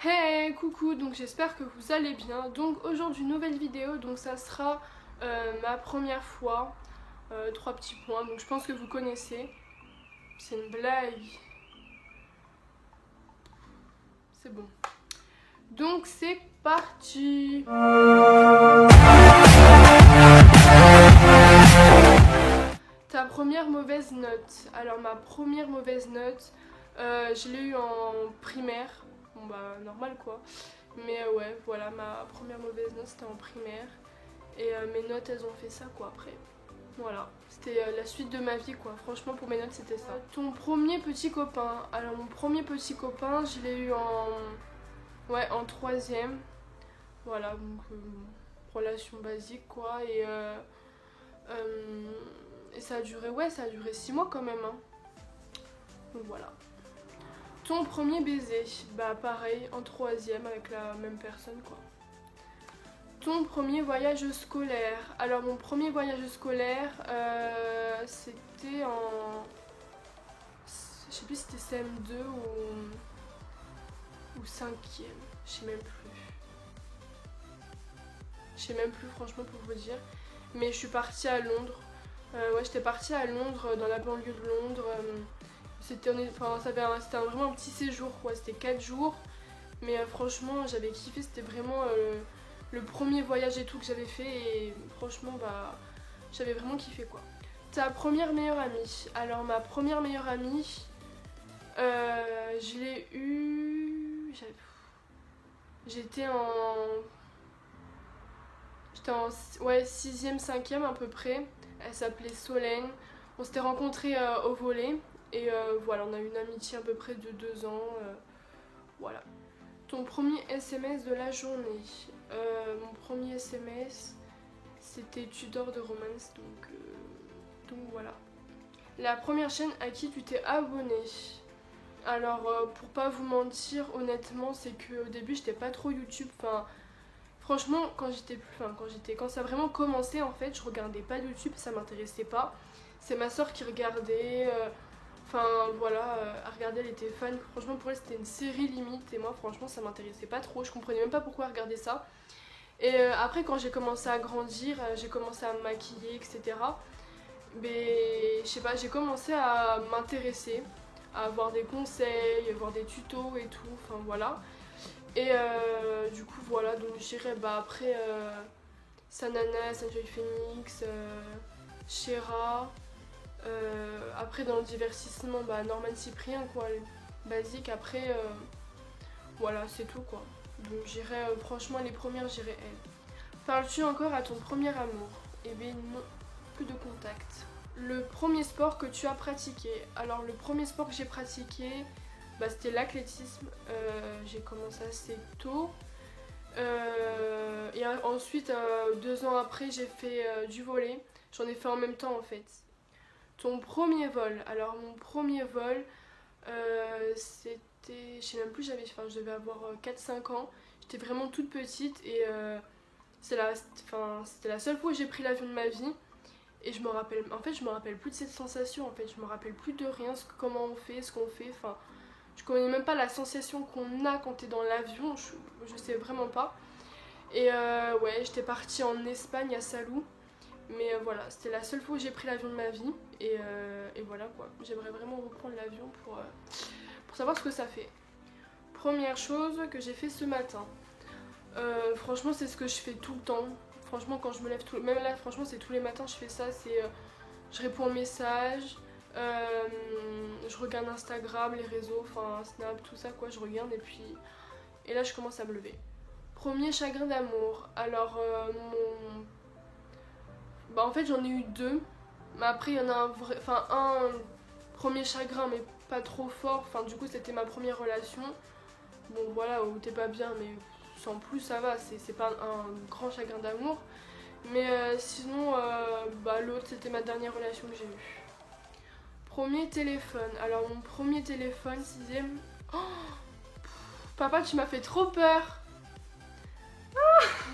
Hey, coucou, donc j'espère que vous allez bien. Donc aujourd'hui nouvelle vidéo, donc ça sera ma première fois, 3 petits points, donc je pense que vous connaissez. C'est une blague. C'est bon. Donc c'est parti. Ta première mauvaise note. Alors ma première mauvaise note, je l'ai eu en primaire. Bon bah normal quoi. Mais ouais, voilà, ma première mauvaise note c'était en primaire. Et mes notes elles ont fait ça quoi après. Voilà, c'était la suite de ma vie quoi. Franchement pour mes notes c'était ça. Ton premier petit copain. Alors mon premier petit copain je l'ai eu en troisième. Voilà, donc relation basique quoi. Et ça a duré, ça a duré 6 mois quand même. Hein. Donc voilà. Ton premier baiser, bah pareil, en troisième avec la même personne quoi. Ton premier voyage scolaire. Alors mon premier voyage scolaire, c'était en... Je sais plus si c'était CM2 ou 5e. Je sais même plus. Je sais même plus franchement pour vous dire. Mais je suis partie à Londres. J'étais partie à Londres, dans la banlieue de Londres. C'était vraiment un petit séjour quoi. C'était 4 jours. Mais franchement j'avais kiffé, c'était vraiment... le premier voyage et tout que j'avais fait et franchement bah j'avais vraiment kiffé quoi. Ta première meilleure amie. Alors ma première meilleure amie, je l'ai eue... J'étais en 6e, 5e à peu près. Elle s'appelait Solène. On s'était rencontrés au volley et voilà, on a eu une amitié à peu près de 2 ans. Voilà. Ton premier SMS de la journée. Mon premier SMS, c'était Tudor de Romance, donc voilà. La première chaîne à qui tu t'es abonné. Alors, pour pas vous mentir, honnêtement, c'est qu'au début, j'étais pas trop YouTube. Enfin, franchement, quand ça a vraiment commencé, en fait, je regardais pas de YouTube, ça m'intéressait pas. C'est ma soeur qui regardait. Elle regardait, elle était fan. Franchement, pour elle, c'était une série limite. Et moi, franchement, ça m'intéressait pas trop. Je comprenais même pas pourquoi elle regardait ça. Et après, quand j'ai commencé à grandir, j'ai commencé à me maquiller, etc. Mais je sais pas, j'ai commencé à m'intéresser, à avoir des conseils, à voir des tutos et tout. Enfin voilà. Et du coup, voilà. Donc, je dirais, après, Sanana, Sanjoy Phoenix, Shera. Après dans le divertissement Norman Cyprien quoi, basique. Après voilà c'est tout quoi. Donc j'irai franchement les premières j'irai elle. Parles-tu encore à ton premier amour? Eh bien non, plus de contact. Le premier sport que tu as pratiqué. Alors le premier sport que j'ai pratiqué c'était l'athlétisme. J'ai commencé assez tôt. Et ensuite 2 ans après j'ai fait du volley. J'en ai fait en même temps en fait. Ton premier vol. Alors mon premier vol, c'était... Je sais même plus, je devais avoir 4-5 ans. J'étais vraiment toute petite et c'était la seule fois où j'ai pris l'avion de ma vie. Et je me rappelle plus de cette sensation en fait. Je me rappelle plus de rien, comment on fait, ce qu'on fait. Enfin, je connais même pas la sensation qu'on a quand t'es dans l'avion. Je sais vraiment pas. Et j'étais partie en Espagne à Salou. Mais voilà, c'était la seule fois où j'ai pris l'avion de ma vie. Et voilà quoi. J'aimerais vraiment reprendre l'avion pour savoir ce que ça fait. Première chose que j'ai fait ce matin. Franchement, c'est ce que je fais tout le temps. Franchement, quand je me lève même là, franchement, c'est tous les matins je fais ça. C'est je réponds aux messages. Je regarde Instagram, les réseaux, enfin Snap, tout ça quoi. Je regarde et là je commence à me lever. Premier chagrin d'amour. Alors en fait j'en ai eu 2, mais après il y en a un premier chagrin mais pas trop fort, du coup c'était ma première relation, bon voilà, où t'es pas bien mais sans plus ça va, c'est pas un grand chagrin d'amour, mais sinon l'autre c'était ma dernière relation que j'ai eue. Premier téléphone, alors mon premier téléphone, 6ème, oh, papa tu m'as fait trop peur.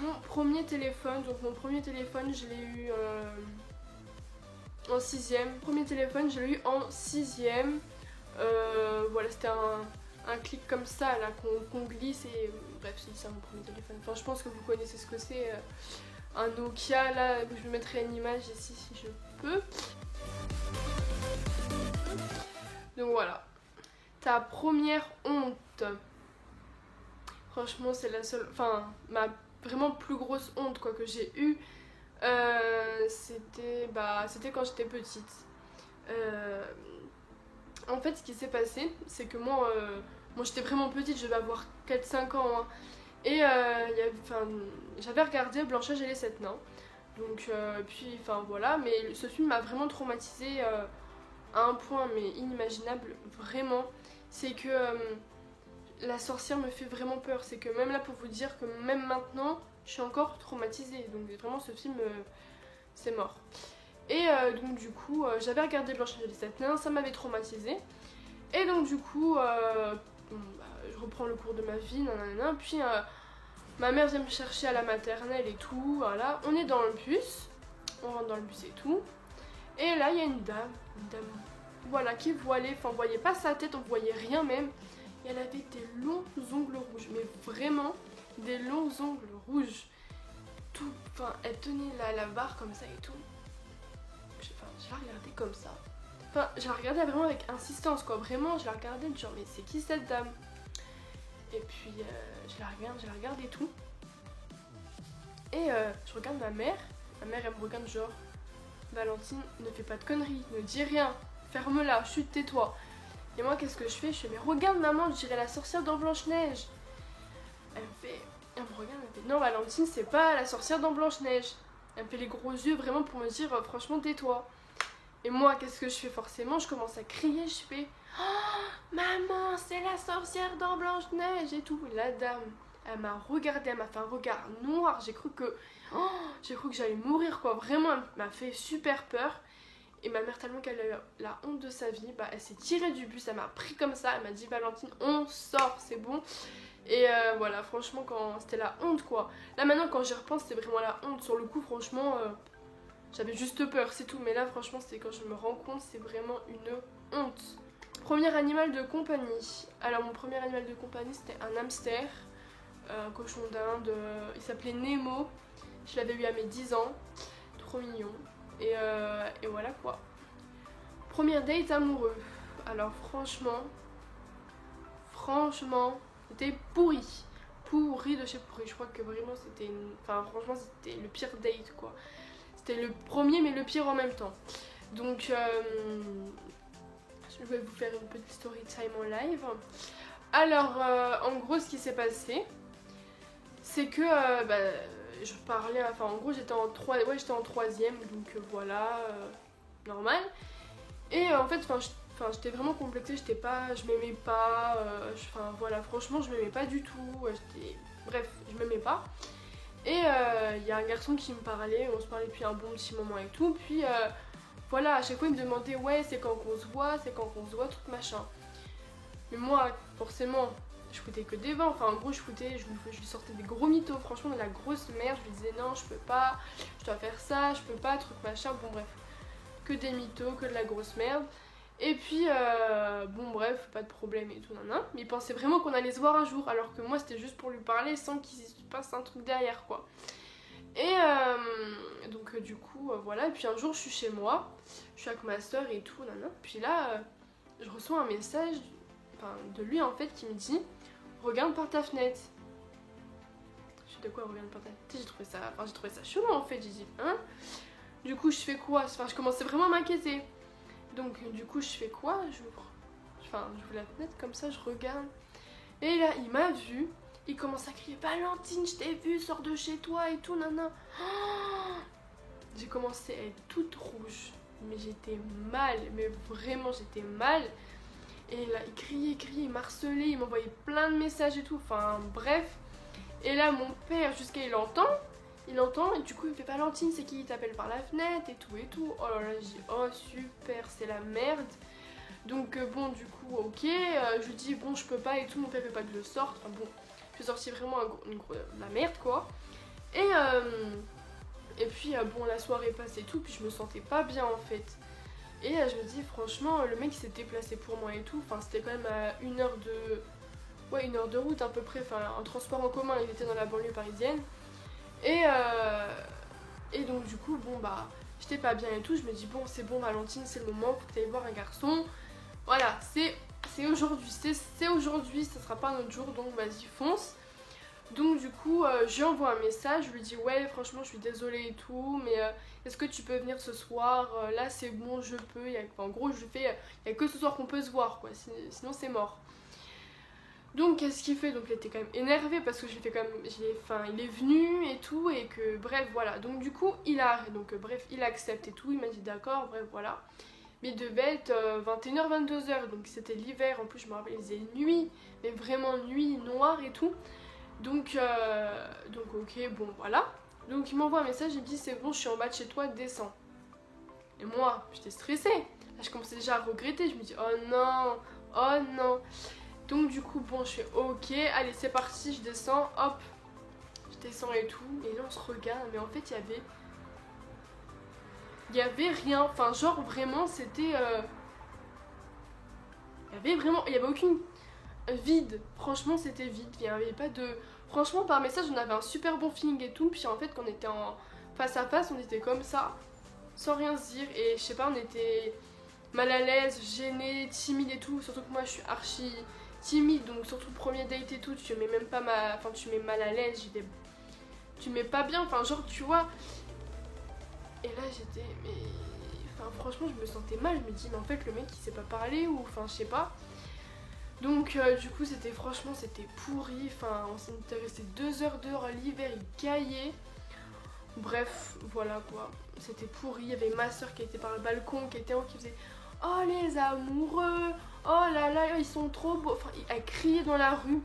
Mon premier téléphone, je l'ai eu en 6ème. Premier téléphone, je l'ai eu en 6ème. Voilà, c'était un clic comme ça là qu'on glisse et bref c'est ça mon premier téléphone. Enfin je pense que vous connaissez ce que c'est, un Nokia là, je vous mettrai une image ici si je peux. Donc voilà, ta première honte. Franchement c'est la seule, enfin ma vraiment plus grosse honte quoi que j'ai eue, c'était quand j'étais petite. En fait ce qui s'est passé c'est que moi j'étais vraiment petite, je devais avoir 4-5 ans hein, et j'avais regardé Blanche-Neige et les 7 nains. Donc puis enfin voilà, mais ce film m'a vraiment traumatisée à un point mais inimaginable, vraiment. C'est que la sorcière me fait vraiment peur, c'est que même là pour vous dire que même maintenant je suis encore traumatisée, donc vraiment ce film c'est mort. Et donc du coup j'avais regardé Blanche-Neige et les 7 nains, ça m'avait traumatisée. Et donc du coup je reprends le cours de ma vie, nanana, puis ma mère vient me chercher à la maternelle et tout, voilà, on est dans le bus, on rentre dans le bus et tout. Et là il y a une dame, voilà, qui est voilée, enfin on voyait pas sa tête, on voyait rien même. Et elle avait des longs ongles rouges, mais vraiment des longs ongles rouges. Tout, enfin elle tenait la barre comme ça et tout. Je la regardais comme ça. Enfin je la regardais vraiment avec insistance quoi, vraiment je la regardais genre mais c'est qui cette dame? Et puis je la regarde et tout. Et je regarde ma mère elle me regarde genre Valentine, ne fais pas de conneries, ne dis rien, ferme-la, chut, tais-toi. Et moi qu'est-ce que je fais? Je fais mais regarde maman, je dirais la sorcière dans Blanche-Neige. Elle me regarde, elle me fait non Valentine c'est pas la sorcière dans Blanche-Neige. Elle me fait les gros yeux vraiment pour me dire franchement tais-toi. Et moi qu'est-ce que je fais forcément? Je commence à crier, je fais oh maman c'est la sorcière dans Blanche-Neige et tout. La dame elle m'a regardée, elle m'a fait un regard noir, j'ai cru que j'allais mourir quoi, vraiment elle m'a fait super peur. Et ma mère tellement qu'elle a eu la honte de sa vie, elle s'est tirée du bus, elle m'a pris comme ça, elle m'a dit Valentine on sort, c'est bon. Et voilà franchement quand c'était la honte quoi. Là maintenant quand j'y repense c'est vraiment la honte, sur le coup franchement j'avais juste peur c'est tout, mais là franchement c'est quand je me rends compte c'est vraiment une honte. Premier animal de compagnie. Alors mon premier animal de compagnie c'était un hamster, un cochon d'Inde, il s'appelait Nemo. Je l'avais eu à mes 10 ans, trop mignon. Et voilà quoi. Première date amoureux. Alors franchement, c'était pourri. Pourri de chez pourri. Je crois que vraiment c'était enfin franchement c'était le pire date quoi. C'était le premier mais le pire en même temps. Donc je vais vous faire une petite story time en live. Alors en gros ce qui s'est passé c'est que je parlais, enfin en gros j'étais en troisième, donc voilà, normal. Et en fait, j'étais vraiment complexée, je m'aimais pas, voilà, franchement je m'aimais pas du tout, bref, je m'aimais pas. Et il y a un garçon qui me parlait, on se parlait depuis un bon petit moment et tout, puis voilà, à chaque fois il me demandait ouais c'est quand qu'on se voit, tout machin. Mais moi, forcément, je foutais que des vents, enfin en gros je lui sortais des gros mythos, franchement de la grosse merde, je lui disais non je peux pas, je dois faire ça, je peux pas, truc machin, bon bref, que des mythos, que de la grosse merde. Et puis bon bref, pas de problème et tout nanana, mais il pensait vraiment qu'on allait se voir un jour, alors que moi c'était juste pour lui parler sans qu'il se passe un truc derrière quoi. Et donc du coup voilà, et puis un jour je suis chez moi, je suis avec ma soeur et tout nanana, puis là je reçois un message de lui en fait qui me dit regarde par ta fenêtre. Je suis de quoi regarde par ta fenêtre? J'ai trouvé ça chelou en fait, j'ai dit hein. Du coup je fais quoi? Enfin je commençais vraiment à m'inquiéter. Donc du coup je fais quoi? J'ouvre la fenêtre comme ça, je regarde. Et là il m'a vu, il commence à crier Valentine je t'ai vu, sors de chez toi et tout nana. Oh, j'ai commencé à être toute rouge. Mais j'étais mal, mais vraiment j'étais mal. Et là, il criait, il m'harcelait, il m'envoyait plein de messages et tout, enfin bref. Et là, mon père, jusqu'à il entend, et du coup, il me fait Valentine, c'est qui t'appelle par la fenêtre et tout et tout. Oh là là, je dis, oh super, c'est la merde. Donc bon, du coup, ok, je lui dis, bon, je peux pas et tout, mon père veut pas que je sorte. Enfin bon, je suis sortie vraiment la merde quoi. Et puis, bon, la soirée passe et tout, puis je me sentais pas bien en fait. Et je me dis franchement le mec il s'est déplacé pour moi et tout, enfin c'était quand même à 1 heure ouais, 1 heure de route à peu près, enfin un transport en commun, il était dans la banlieue parisienne. Et donc du coup, bon bah, j'étais pas bien et tout, je me dis bon c'est bon Valentine, c'est le moment, faut que tu ailles voir un garçon. Voilà, c'est aujourd'hui, ça sera pas un autre jour, donc vas-y fonce. Donc du coup, je lui envoie un message, je lui dis ouais franchement je suis désolée et tout, mais est-ce que tu peux venir ce soir, là c'est bon, je peux, en gros je lui fais, il y a que ce soir qu'on peut se voir quoi, sinon c'est mort. Donc qu'est-ce qu'il fait? Donc il était quand même énervé parce que j'ai fait comme il est venu et tout et que bref voilà. Donc du coup il accepte et tout, il m'a dit d'accord, bref voilà. Mais il devait être 21h 22h, donc c'était l'hiver, en plus je me rappelle il faisait nuit, mais vraiment nuit noire et tout. Donc ok bon voilà. Donc il m'envoie un message, il me dit c'est bon je suis en bas de chez toi, descends. Et moi j'étais stressée, là je commençais déjà à regretter, je me dis oh non, oh non. Donc du coup bon je fais ok, allez c'est parti, je descends, hop, je descends et tout, et là on se regarde, mais en fait il y avait rien, enfin genre vraiment c'était, il y avait aucune vide, franchement c'était vide, il y avait pas de, franchement par message on avait un super bon feeling et tout, puis en fait quand on était en face à face on était comme ça, sans rien se dire, et je sais pas on était mal à l'aise, gêné, timide et tout, surtout que moi je suis archi timide, donc surtout le premier date et tout, tu mets même pas tu mets mal à l'aise, tu mets pas bien, enfin genre tu vois. Et là j'étais, mais enfin franchement je me sentais mal, je me dis mais en fait le mec il sait pas parler ou enfin je sais pas. Donc du coup c'était pourri, enfin on s'était resté 2 heures dehors à l'hiver, il caillait. Bref voilà quoi, c'était pourri, il y avait ma soeur qui était par le balcon, qui était en haut, qui faisait oh les amoureux, oh là là ils sont trop beaux, enfin elle criait dans la rue.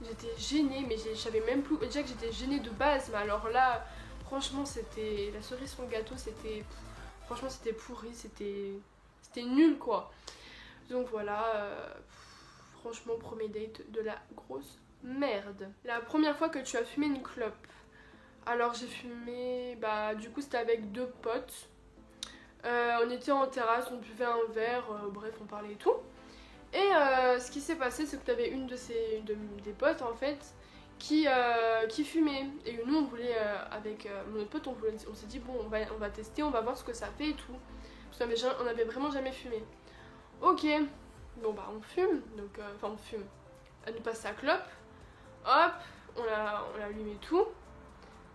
J'étais gênée, mais je savais même plus, déjà que j'étais gênée de base, mais alors là franchement c'était la cerise sur le gâteau, franchement c'était pourri, c'était nul quoi. Donc voilà, franchement premier date de la grosse merde. La première fois que tu as fumé une clope? Alors j'ai fumé, bah du coup c'était avec 2 potes. On était en terrasse, on buvait un verre, bref on parlait et tout. Et ce qui s'est passé c'est que tu avais une des potes en fait qui fumait. Et nous on voulait, avec mon autre pote, on s'est dit bon on va tester, on va voir ce que ça fait et tout. Parce qu'on avait vraiment jamais fumé. Ok, bon bah on fume, donc on fume. Elle nous passe sa clope, hop, on l'allume et tout.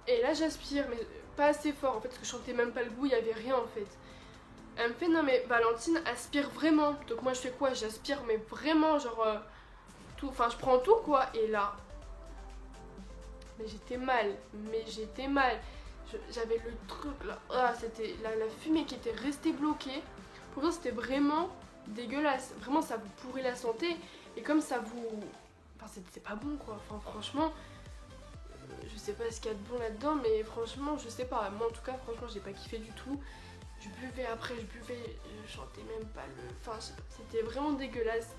Et là j'aspire, mais pas assez fort en fait, parce que je sentais même pas le goût, il y avait rien en fait. Elle me fait non mais Valentine aspire vraiment. Donc moi je fais quoi? J'aspire mais vraiment genre tout, enfin je prends tout quoi. Et là, mais j'étais mal, j'avais le truc là, c'était la fumée qui était restée bloquée. Pour moi c'était vraiment dégueulasse, vraiment ça vous pourrit la santé. Et comme ça vous, enfin c'est pas bon quoi, enfin franchement je sais pas ce qu'il y a de bon là-dedans, mais franchement je sais pas, moi en tout cas franchement j'ai pas kiffé du tout. Je buvais après, je chantais même pas enfin je sais pas, c'était vraiment dégueulasse.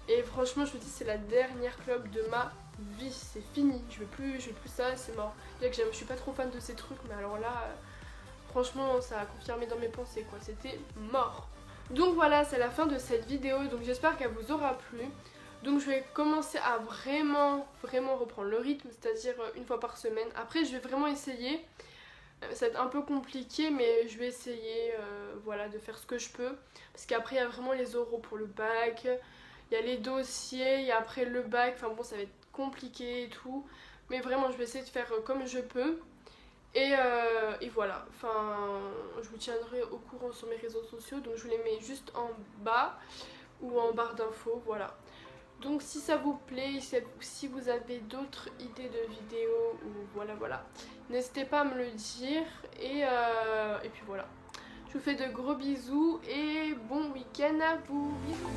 Et franchement je me dis c'est la dernière clope de ma vie, c'est fini, je veux plus ça, c'est mort. Déjà que je suis pas trop fan de ces trucs, mais alors là franchement ça a confirmé dans mes pensées quoi, c'était mort. Donc voilà, c'est la fin de cette vidéo, donc j'espère qu'elle vous aura plu. Donc je vais commencer à vraiment reprendre le rythme, c'est-à-dire 1 fois par semaine. Après je vais vraiment essayer, ça va être un peu compliqué mais je vais essayer voilà, de faire ce que je peux. Parce qu'après il y a vraiment les oraux pour le bac, il y a les dossiers, il y a après le bac, enfin bon ça va être compliqué et tout. Mais vraiment je vais essayer de faire comme je peux. Et voilà, enfin je vous tiendrai au courant sur mes réseaux sociaux, donc je vous les mets juste en bas ou en barre d'infos, voilà. Donc si ça vous plaît, si vous avez d'autres idées de vidéos ou voilà, n'hésitez pas à me le dire. Et puis voilà, je vous fais de gros bisous et bon week-end à vous, bisous.